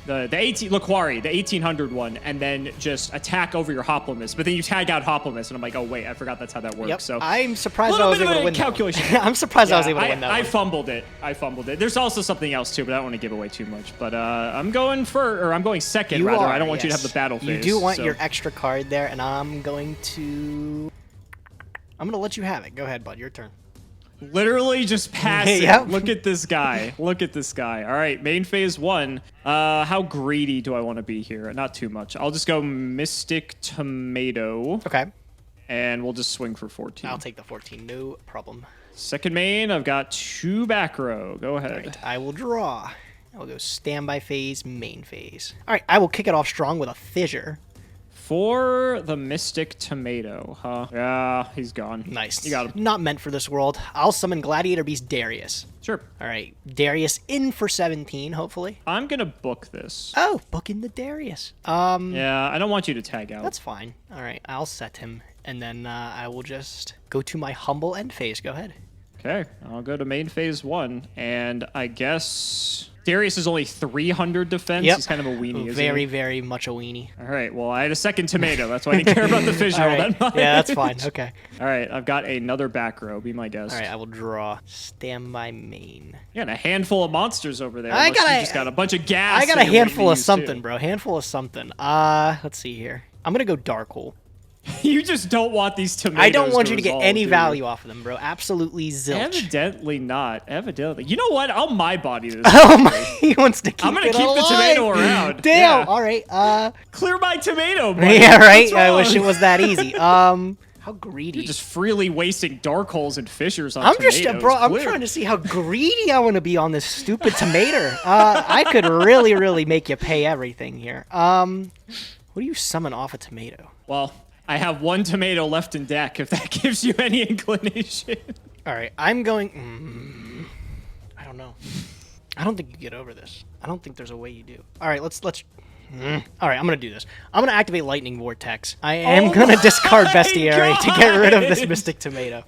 the 18 Laquari, the 1800 one, and then just attack over your Hoplimus. But then you tag out Hoplimus, and I'm like, oh wait, I forgot that's how that works. Yep. So I'm surprised I was able to win calculation. I'm surprised I was able to win that I one. fumbled it. There's also something else too, but I don't want to give away too much. But I'm going second, You rather. are, I don't want you to yes. have the battle phase. You do want your extra card there, and I'm going to let you have it. Go ahead, bud. Your turn. Literally just pass it. Yep. Look at this guy. Look at this guy. All right, main phase 1. How greedy do I want to be here? Not too much. I'll just go Mystic Tomato. Okay. And we'll just swing for 14. I'll take the 14. No problem. Second main, I've got 2 back row. Go ahead. All right, I will draw. I'll go standby phase, main phase. All right, I will kick it off strong with a Fissure. For the Mystic Tomato, huh? Yeah, he's gone. Nice. You got him. Not meant for this world. I'll summon Gladiator Beast Darius. Sure. All right, Darius in for 17, hopefully. I'm going to book this. Oh, booking the Darius. Yeah, I don't want you to tag out. That's fine. All right, I'll set him, and then I will just go to my humble end phase. Go ahead. Okay, I'll go to main phase 1, and I guess Darius is only 300 defense. Yep. He's kind of a weenie, isn't Very, he? very much a weenie. All right, well, I had a second tomato. That's why I didn't care about the fissure all that much. Yeah, that's fine. Okay. All right, I've got another back row. Be my guest. All right, I will draw. Standby main. You got a handful of monsters over there. I unless you just got a bunch of gas. I got that a you're waiting handful to of use, something, too. bro. Handful of something. Let's see here. I'm going to go Dark Hole. You just don't want these tomatoes. I don't want you to get resolve, any do you? value off of them, bro. Absolutely zilch. Evidently not. Evidently. You know what? I'll my body this. Oh my! He wants to keep. I'm gonna it keep the alive. tomato around. Damn. Yeah. All right. Clear my tomato, buddy. Yeah. Right. What's I wish wrong? it was that easy. How greedy. You're just freely wasting dark holes and fissures on I'm tomatoes. just, bro. I'm Clear. trying to see how greedy I want to be on this stupid tomato. I could really, really make you pay everything here. What do you summon off a tomato? Well, I have 1 tomato left in deck. If that gives you any inclination. All right, I'm going. I don't know. I don't think you get over this. I don't think there's a way you do. All right, let's. All right, I'm gonna do this. I'm gonna activate Lightning Vortex. I am gonna discard Bestiary to get rid of this Mystic Tomato.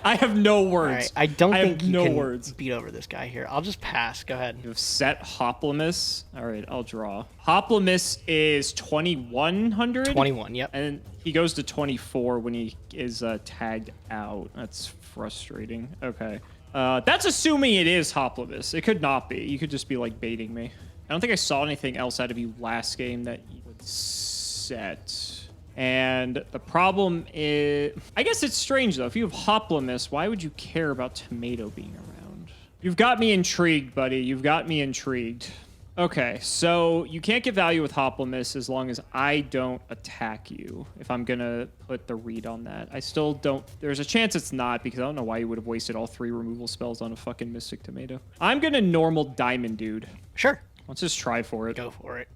I have no words. All right, I don't think you can words. beat over this guy here. I'll just pass. Go ahead. You have set Hoplimus. All right, I'll draw. Hoplimus is 2100. 21. Yep. And he goes to 24 when he is tagged out. That's frustrating. Okay. That's assuming it is Hoplimus. It could not be. You could just be like baiting me. I don't think I saw anything else out of you last game that you would set. And the problem is, I guess it's strange though. If you have Hoplimus, why would you care about Tomato being around? You've got me intrigued, buddy. You've got me intrigued. Okay, so you can't get value with Hoplimus as long as I don't attack you, if I'm gonna put the read on that. I still don't, there's a chance it's not, because I don't know why you would have wasted all 3 removal spells on a fucking Mystic Tomato. I'm gonna normal Diamond Dude. Sure. Let's just try for it. Go for it.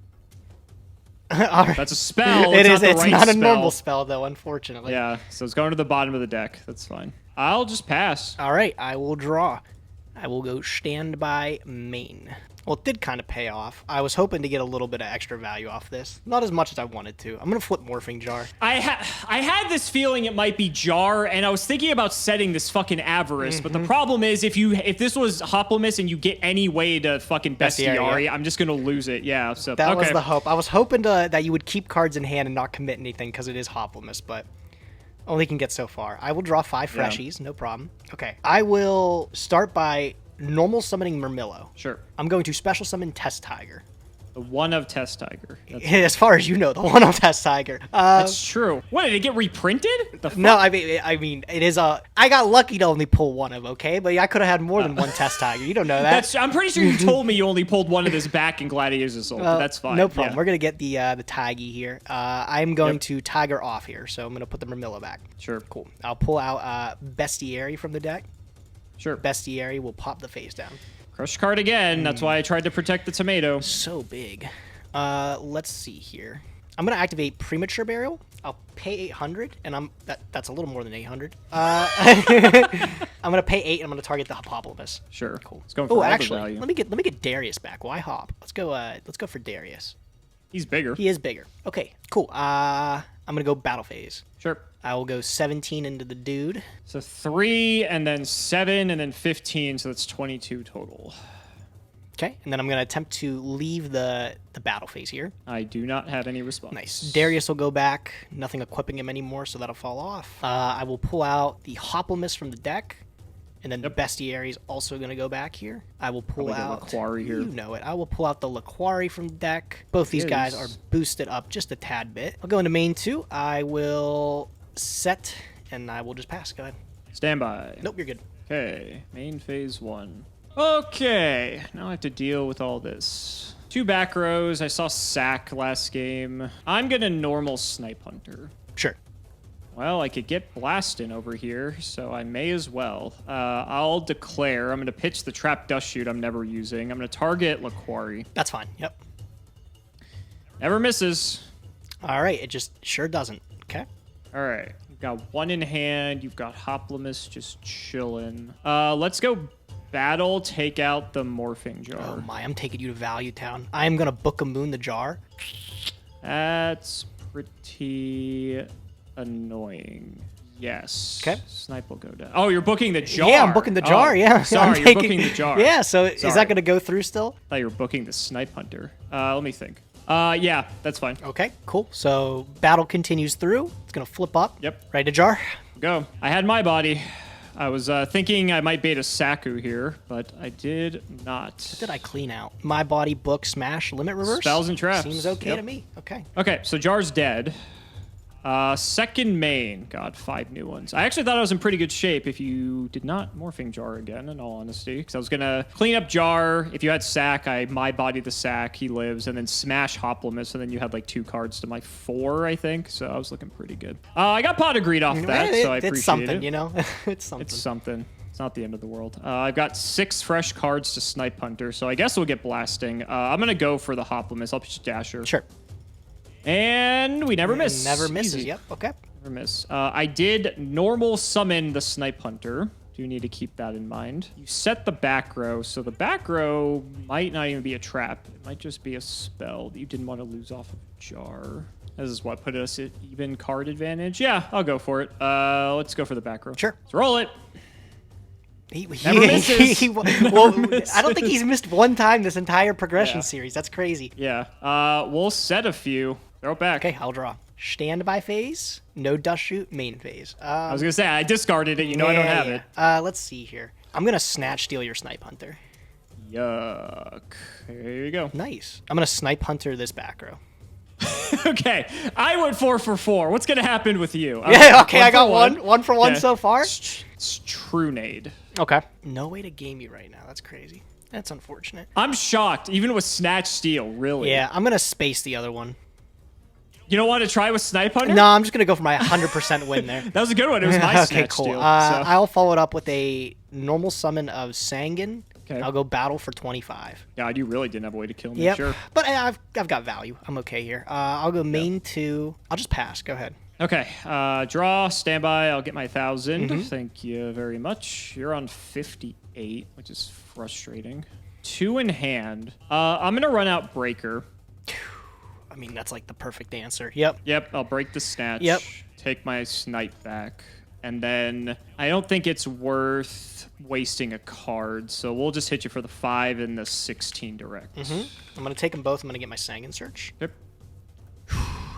All right. That's a spell. It's not a normal spell, though, unfortunately. Yeah, so it's going to the bottom of the deck. That's fine. I'll just pass. All right, I will draw. I will go Standby Main. Well, it did kind of pay off. I was hoping to get a little bit of extra value off this. Not as much as I wanted to. I'm going to flip Morphing Jar. I had this feeling it might be Jar, and I was thinking about setting this fucking Avarice, but the problem is if this was Hoplimus and you get any way to fucking Bestiary, I'm just going to lose it. Yeah, so that was the hope. I was hoping that you would keep cards in hand and not commit anything because it is Hoplimus, but only can get so far. I will draw 5 freshies, no problem. Okay, I will start by normal summoning Murmillo. Sure. I'm going to special summon Test Tiger. The one of Test Tiger. As far as you know, the one of Test Tiger. That's true. What, did it get reprinted? No, I mean, it is a. I got lucky to only pull one of, okay? But I could have had more than one Test Tiger. You don't know that. I'm pretty sure you told me you only pulled one of his back in Gladiator's Assault. But that's fine. No problem. Yeah. We're gonna get the Taggy here. I'm going to Tiger off here, so I'm gonna put the Murmillo back. Sure. Cool. I'll pull out Bestiary from the deck. Sure. Bestiary will pop the face down. Crush card again. That's why I tried to protect the tomato. So big. Let's see here. I'm gonna activate Premature Burial. I'll pay 800, and that's a little more than 800. I'm gonna pay 8, and I'm gonna target the Hoplimus. Sure. Cool. It's going for actually, value. let me get Darius back. Why Hop? Let's go for Darius. He's bigger. He is bigger. Okay. Cool. I'm gonna go Battle Phase. Sure. I will go 17 into the dude. So 3, and then 7, and then 15, so that's 22 total. Okay, and then I'm going to attempt to leave the battle phase here. I do not have any response. Nice. Darius will go back. Nothing equipping him anymore, so that'll fall off. I will pull out the Hoplimus from the deck, and then the Bestiary is also going to go back here. I will pull out... Laquari here. You know it. I will pull out the Laquari from the deck. Both these guys are boosted up just a tad bit. I'll go into main 2. I will set, and I will just pass. Go ahead. Standby. Nope, you're good. Okay, main phase 1. Okay, now I have to deal with all this. 2 back rows. I saw Sack last game. I'm gonna normal Snipe Hunter. Sure. Well, I could get Blastin over here, so I may as well. I'll declare. I'm gonna pitch the Trap Dust Shoot I'm never using. I'm gonna target Laquari. That's fine. Yep. Never misses. All right, it just sure doesn't. Okay. All right, you've got 1 in hand. You've got Hoplimus just chilling. Let's go battle, take out the Morphing Jar. Oh my, I'm taking you to Value Town. I'm going to Book a Moon the Jar. That's pretty annoying. Yes. Okay. Snipe will go down. Oh, you're booking the jar. Yeah, I'm booking the jar, yeah. Sorry, you're booking the jar. Yeah, so is that going to go through still? I thought you were booking the Snipe Hunter. Let me think. Yeah, that's fine. Okay, cool. So battle continues through. It's going to flip up. Yep. Ready to jar? Go. I had my body. I was thinking I might bait a Saku here, but I did not. What did I clean out? My body, book, smash, limit reverse? Spells and traps. Seems okay to me. Okay. Okay, so Jar's dead. Second main. God, 5 new ones. I actually thought I was in pretty good shape if you did not Morphing Jar again, in all honesty. Because I was going to clean up Jar. If you had Sack, my body the Sack. He lives. And then smash Hoplimus. And then you had like 2 cards to my 4, I think. So I was looking pretty good. I got Pot of Greed off that, so I appreciate it. It's something, you know? It's something. It's something. It's not the end of the world. I've got 6 fresh cards to Snipe Hunter. So I guess we'll get Blasting. I'm going to go for the Hoplimus. I'll pitch Dasher. Sure. And we never miss. Never misses. Easy. Yep. Okay. Never miss. I did normal summon the Snipe Hunter. Do need to keep that in mind. You set the back row, so the back row might not even be a trap. It might just be a spell that you didn't want to lose off of jar. This is what put us at even card advantage. Yeah, I'll go for it. Let's go for the back row. Sure. Let's roll it. Never misses. I don't think he's missed one time this entire progression series. That's crazy. Yeah. We'll set a few. Throw it back. Okay, I'll draw. Standby phase, no dust shoot, main phase. I was going to say, I discarded it. I don't have it. Let's see here. I'm going to snatch steal your Snipe Hunter. Yuck. There you go. Nice. I'm going to Snipe Hunter this back row. Okay. I went 4 for 4. What's going to happen with you? Okay, I got one for one so far. It's true nade. Okay. No way to game you right now. That's crazy. That's unfortunate. I'm shocked, even with Snatch Steal, really. Yeah, I'm going to space the other one. You don't want to try with Snipe Hunter? No, I'm just going to go for my 100% win there. That was a good one. It was my Snatch cool. Steal. I'll follow it up with a normal summon of Sangan. Okay. I'll go battle for 25. God, you really didn't have a way to kill me. Yep. Sure. But I've got value. I'm okay here. I'll go main 2. I'll just pass. Go ahead. Okay. Draw, standby. I'll get my 1,000. Thank you very much. You're on 58, which is frustrating. 2 in hand. I'm going to run out Breaker. I mean, that's like the perfect answer. Yep. Yep, I'll break the snatch. Yep. Take my snipe back. And then I don't think it's worth wasting a card, so we'll just hit you for the 5 and the 16 direct. I'm going to take them both. I'm going to get my Sangan search. Yep.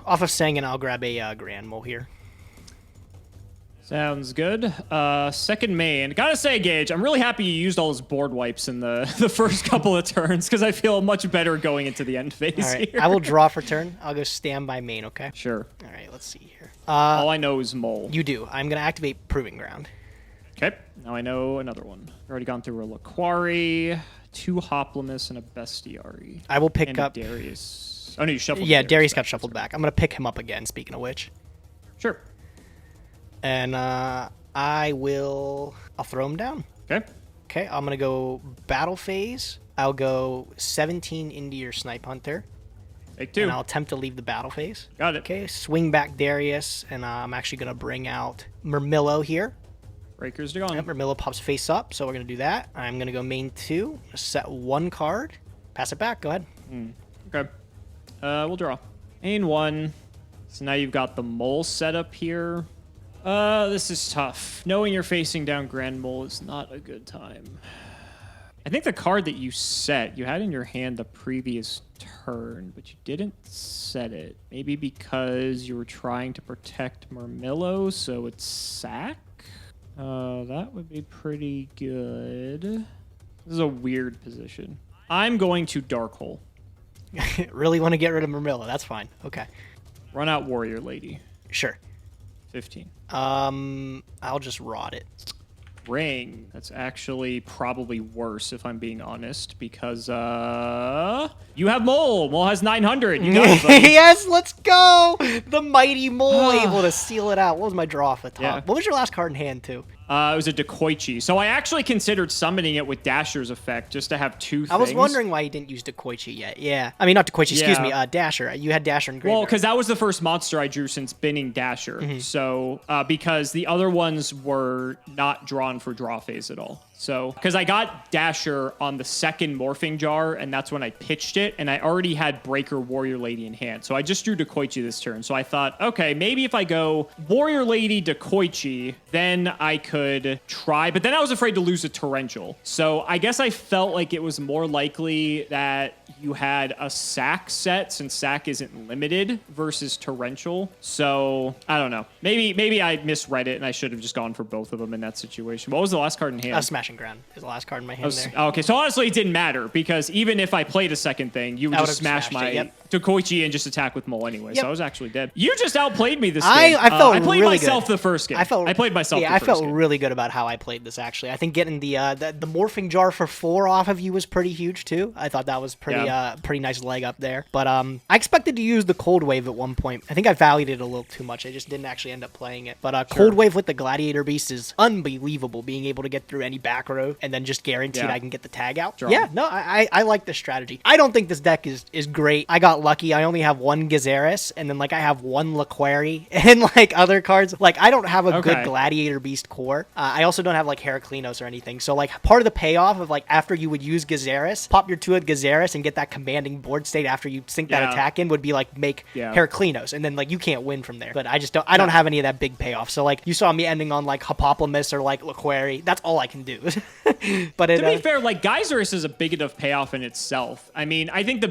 Off of Sangan, I'll grab a Grand Mole here. Sounds good. Second main. Gotta say, Gage, I'm really happy you used all those board wipes in the first couple of turns, because I feel much better going into the end phase All right. here. I will draw for turn. I'll go standby main, okay? Sure. All right, let's see here. All I know is Mole. You do. I'm going to activate Proving Ground. Okay. Now I know another one. Already gone through a Laquari, 2 Hoplimus, and a Bestiary. I will pick and up... Darius. Oh, no, you shuffled. Yeah, Darius got shuffled back. I'm going to pick him up again, speaking of which. Sure. And I'll throw him down. Okay. Okay, I'm going to go battle phase. I'll go 17 into your Snipe Hunter. Take 2. And I'll attempt to leave the battle phase. Got it. Okay, swing back Darius, and I'm actually going to bring out Murmillo here. Breakers are gone. Yep, Murmillo pops face up, so we're going to do that. I'm going to go main 2, set 1 card, pass it back. Go ahead. Okay. We'll draw. Main 1. So now you've got the Mole set up here. This is tough. Knowing you're facing down Grand Mole is not a good time. I think the card that you set, you had in your hand the previous turn, but you didn't set it. Maybe because you were trying to protect Murmillo, so it's sack? That would be pretty good. This is a weird position. I'm going to Dark Hole. Really want to get rid of Murmillo. That's fine. Okay. Run out Warrior Lady. Sure. 15. I'll just rot it. Ring. That's actually probably worse, if I'm being honest, because you have Mole. Mole has 900. You got it, buddy. Yes, let's go. The mighty Mole able to seal it out. What was my draw off the top? Yeah. What was your last card in hand, too? It was a Dekoichi. So I actually considered summoning it with Dasher's effect just to have 2 things. I was wondering why you didn't use Dekoichi yet. Yeah. I mean, not Dekoichi, excuse me. Dasher. You had Dasher and Graveyard. Well, because that was the first monster I drew since binning Dasher. So, because the other ones were not drawn for draw phase at all. So, because I got Dasher on the second Morphing Jar, and that's when I pitched it, and I already had Breaker Warrior Lady in hand. So I just drew Dekoichi this turn. So I thought, okay, maybe if I go Warrior Lady, Dekoichi, then I could try. But then I was afraid to lose a Torrential. So I guess I felt like it was more likely that you had a sack set, since sack isn't limited, versus Torrential. So I don't know. Maybe I misread it, and I should have just gone for both of them in that situation. What was the last card in hand? Smashing Ground is the last card in my hand there. Okay, so honestly, it didn't matter, because even if I played a second thing, you would just smash my Dekoichi and just attack with Mole anyway. So I was actually dead. You just outplayed me this game. I felt I played really myself good. the first game. I played myself the I first felt game. really good about how I played this, actually. I think getting the Morphing Jar for 4 off of you was pretty huge, too. I thought that was pretty nice leg up there. But I expected to use the Cold Wave at one point. I think I valued it a little too much. I just didn't actually end up playing it. But Cold Wave with the Gladiator Beast is unbelievable, being able to get through any battle back row and then just guaranteed I can get the tag out. Draw. Yeah, no, I like this strategy. I don't think this deck is great. I got lucky. I only have one Gyzarus, and then like I have one Laquari and like other cards. Like I don't have a good Gladiator Beast core. I also don't have like Heraclinos or anything. So like part of the payoff of like after you would use Gyzarus, pop your 2 at Gyzarus and get that commanding board state after you sink that attack in would be like make Heraclinos, and then like you can't win from there. But I just don't. I don't have any of that big payoff. So like you saw me ending on like Hippopotamus or like Laquari. That's all I can do. But to be fair, like Gyzarus is a big enough payoff in itself. I mean, I think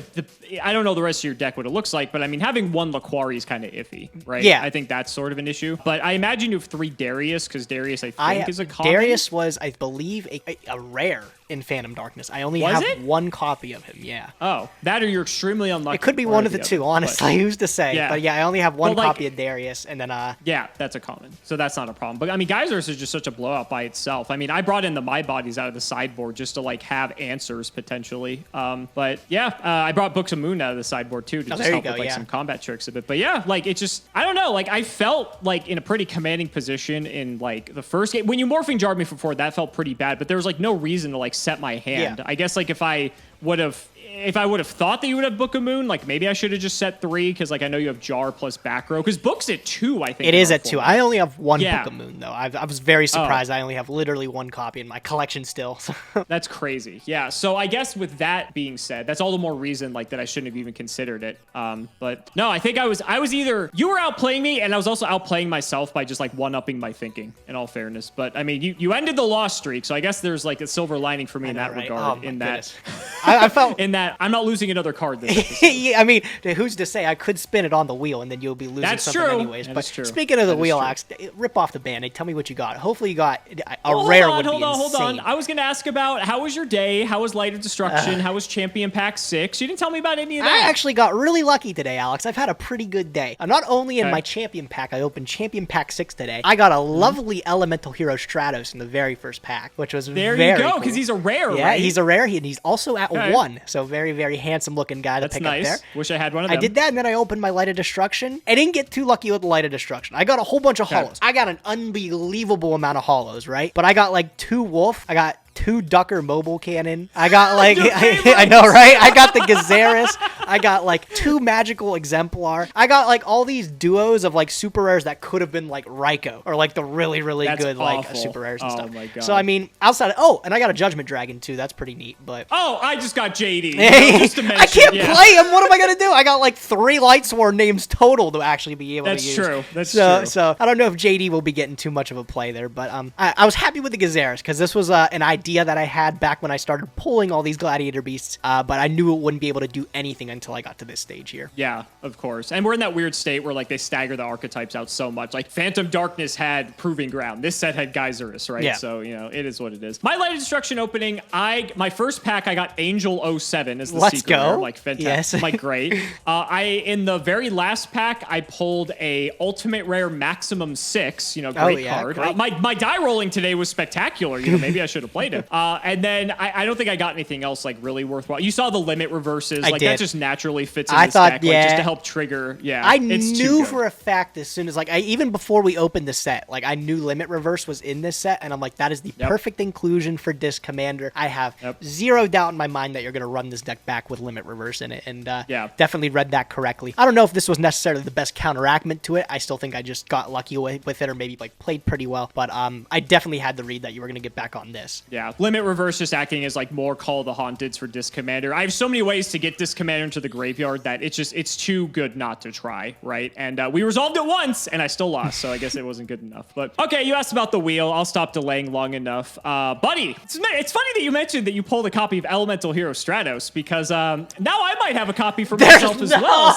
I don't know the rest of your deck what it looks like, but I mean having one Laquari is kind of iffy, right? Yeah, I think that's sort of an issue. But I imagine you have 3 Darius because Darius I think is a common. Darius was, I believe, a rare in Phantom Darkness. I only have one copy of him. Yeah. Oh, that or you're extremely unlucky. It could be one of the two, honestly. Who's to say? Yeah. But yeah, I only have one copy of Darius, and then yeah, that's a common, so that's not a problem. But I mean, Gyzarus is just such a blowout by itself. I mean, I brought in the My Bodies out of the sideboard just to like have answers potentially. But yeah, I brought Books of Moon out of the sideboard too to just help with like some combat tricks a bit. But yeah, like it just, I don't know, like I felt like in a pretty commanding position in like the first game. When you morphing jarred me for 4, that felt pretty bad. But there was like no reason to like set my hand. I guess like if I would have thought that you would have Book of Moon, like maybe I should have just set 3 because like I know you have Jar plus back row because Book's at 2. I think it is at 2. I only have one Book of Moon though. I was very surprised. I only have literally one copy in my collection still. That's crazy. Yeah. So I guess with that being said, that's all the more reason like that I shouldn't have even considered it. But no, I think I was either you were outplaying me and I was also outplaying myself by just like one-upping my thinking. In all fairness, but I mean you ended the loss streak, so I guess there's like a silver lining for me in that regard. I felt in that I'm not losing another card this episode. Yeah, I mean, who's to say? I could spin it on the wheel and then you'll be losing something anyways. But speaking of the wheel, Alex, rip off the band-aid. Tell me what you got. Hopefully you got a rare would be insane. Hold on. I was going to ask about how was your day? How was Light of Destruction? How was Champion Pack 6? You didn't tell me about any of that. I actually got really lucky today, Alex. I've had a pretty good day. Not only in my Champion Pack, I opened Champion Pack 6 today. I got a lovely Elemental Hero Stratos in the very first pack, which was very cool. There you go, because he's a rare, right? Yeah, he's a rare, and he's also at 1. So very, very handsome-looking guy to pick up there. Wish I had one of them. I did that, and then I opened my Light of Destruction. I didn't get too lucky with the Light of Destruction. I got a whole bunch of hollows. I got an unbelievable amount of hollows, right? But I got like 2 Wolf. I got 2 Ducker Mobile Cannon. I got like, I know, right? I got the Gyzarus. I got like 2 Magical Exemplar. I got like all these duos of like super rares that could have been like Raikou or like the really, really good like super rares and stuff. My God. So I mean, outside of, and I got a Judgment Dragon too. That's pretty neat. But I just got JD. Just to mention, I can't play him. What am I gonna do? I got like 3 Lightsworn names total to actually be able to use. That's true. So I don't know if JD will be getting too much of a play there, but I was happy with the Gyzarus because this was an idea that I had back when I started pulling all these Gladiator Beasts, but I knew it wouldn't be able to do anything until I got to this stage here. Yeah, of course. And we're in that weird state where like they stagger the archetypes out so much. Like Phantom Darkness had Proving Ground. This set had Gyzarus, right? Yeah. So, you know, it is what it is. My Light of Destruction opening, my first pack, I got Angel 07 as the secret rare. Like fantastic. Like great. In the very last pack, I pulled a Ultimate Rare Maximum 6, great card. Great. My die rolling today was spectacular. Maybe I should have played it. And then I don't think I got anything else like really worthwhile. You saw the limit reverses. That just naturally fits in this deck, just to help trigger. Yeah, I knew for a fact as soon as even before we opened the set, like I knew limit reverse was in this set, and I'm like, that is the perfect inclusion for Disc Commander. I have zero doubt in my mind that you're going to run this deck back with limit reverse in it, and definitely read that correctly. I don't know if this was necessarily the best counteractment to it. I still think I just got lucky with it, or maybe like played pretty well, but I definitely had the read that you were going to get back on this. Yeah, limit reverse just acting as like more Call of the Haunteds for Disc Commander. I have so many ways to get Disc Commander into the graveyard that it's too good not to try, right? And we resolved it once, and I still lost, so I guess it wasn't good enough. But okay, you asked about the wheel. I'll stop delaying long enough. Buddy, it's funny that you mentioned that you pulled a copy of Elemental Hero Stratos, because now I might have a copy for myself as well.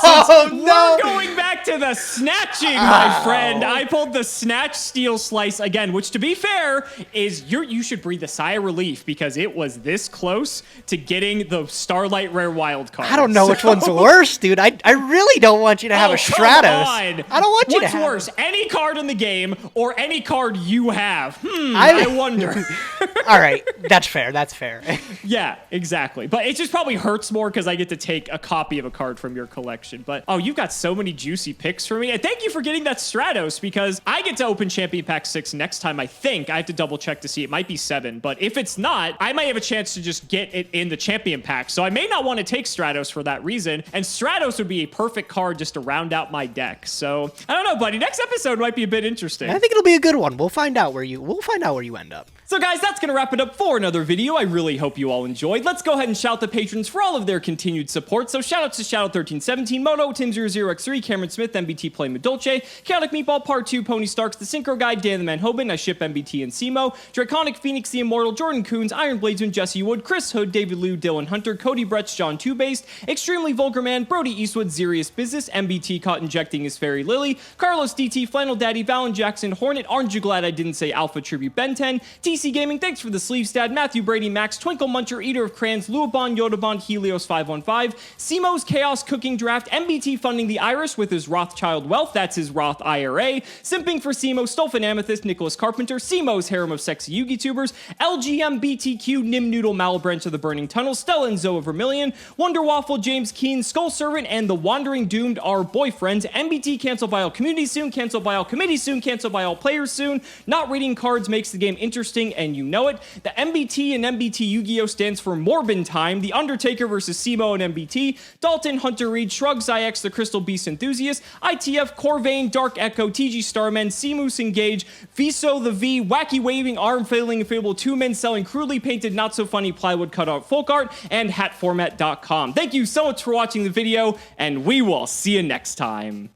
We're going back to the snatching, my friend. I pulled the Snatch Steel Slice again, which, to be fair, is you should breathe a sigh of relief, because it was this close to getting the Starlight Rare wild card. I don't know which one's worse, dude. I really don't want you to have a Stratos. I don't want you to have. What's worse, any card in the game or any card you have? I wonder. All right, that's fair. That's fair. Yeah, exactly. But it just probably hurts more because I get to take a copy of a card from your collection. But you've got so many juicy picks for me. And thank you for getting that Stratos, because I get to open Champion Pack 6 next time, I think. I have to double check to see. It might be 7, but if it's not, I might have a chance to just get it in the Champion Pack. So I may not want to take Stratos for that reason, and Stratos would be a perfect card just to round out my deck. So I don't know, buddy. Next episode might be a bit interesting. I think it'll be a good one. We'll find out where you end up. So guys, that's going to wrap it up for another video. I really hope you all enjoyed. Let's go ahead and shout the patrons for all of their continued support. So shout outs to Shadow1317, Moto, Tim00x3, Cameron Smith, MBT Play Medolce, Chaotic Meatball, Part 2, Pony Starks, The Synchro Guy, Dan the Man Hoban, I ship MBT and Simo, Draconic Phoenix the Immortal, Jordan Coons, Iron Blazon, Jesse Wood, Chris Hood, David Liu, Dylan Hunter, Cody Bretz, John Two Based, Extremely Vulgar Man, Brody Eastwood, Serious Business, MBT Caught Injecting His Fairy Lily, Carlos DT, Flannel Daddy, Valen Jackson, Hornet, Aren't You Glad I Didn't Say Alpha Tribute Ben 10, TC Gaming, thanks for the sleeve stat, Matthew Brady, Max, Twinkle Muncher, Eater of Crayons, Luabon, Yodabon, Helios 515, Simo's Chaos Cooking Draft, MBT funding the Irish with his Rothschild Wealth, that's his Roth IRA, Simping for Simo, Stolfin Amethyst, Nicholas Carpenter, Simo's Harem of Sexy YouTubers, LGMBTQ, Nim Noodle, Malabranch of the Burning Tunnel, Stella and Zoa Vermilion, Wonder Waffle, James Keen, Skull Servant, and the Wandering Doomed are boyfriends. MBT cancel by all community soon, cancel by all committee soon, cancel by all players soon. Not reading cards makes the game interesting, and you know it. The MBT and MBT Yu-Gi-Oh! Stands for Morbin Time, The Undertaker versus Simo and MBT, Dalton, Hunter Reed, Shrug, Zyx, The Crystal Beast Enthusiast, ITF, Corvain, Dark Echo, TG Starman, Seamoose Engage, Viso the V, Wacky Waving, Arm Failing Infable, 2 men selling crudely painted, not so funny plywood cutout folk art, and hatformat.com. Thank you so much for watching the video, and we will see you next time.